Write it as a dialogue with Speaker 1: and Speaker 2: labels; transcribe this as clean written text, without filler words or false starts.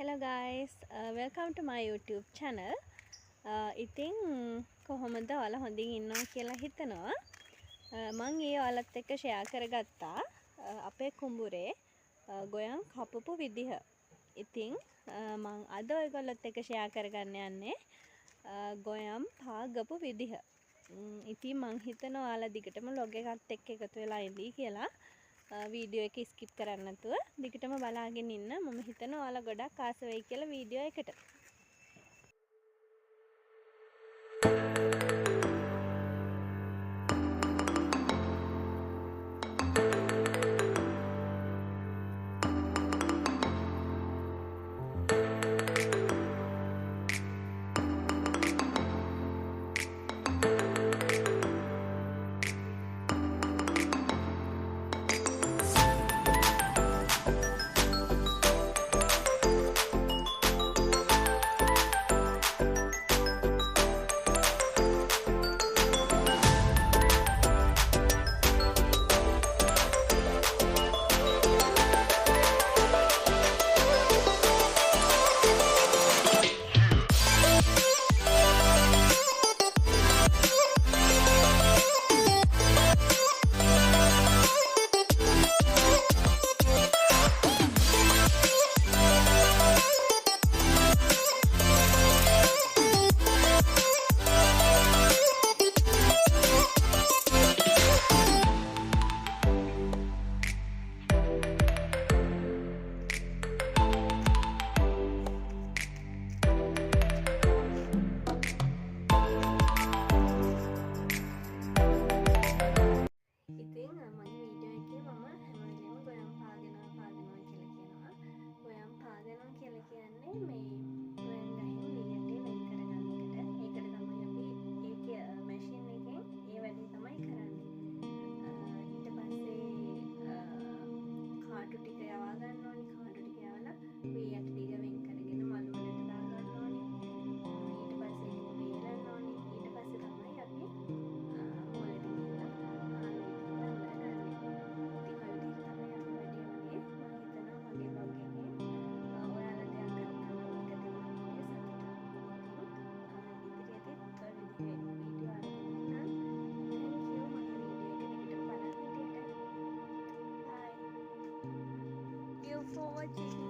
Speaker 1: hello guys, welcome to my YouTube channel. ඉතින් කොහොමද ඔයාලා හොඳින් ඉන්නවා කියලා හිතනවා. මම ඔයාලත් එක්ක ෂෙයා කරගත්තා අපේ කුඹුරේ ගොයම් කපපු විදිහ. ඉතින් මම අද ඔයගොල්ලොත් එක්ක ෂෙයා කරගන්න යන්නේ ගොයම් පාගපු විදිහ. ඉතින් මම හිතනවා ඔයාලා දිගටම vlog එකත් එක්ක එකතු වෙලා ඉඳී කියලා. වීඩියෝ එක ස්කිප් කරන්න නැතුව දිගටම බලාගෙන ඉන්න. මම හිතනවා ඔයාලා ගොඩක් ආස වෙයි කියලා වීඩියෝ එකට. For watching.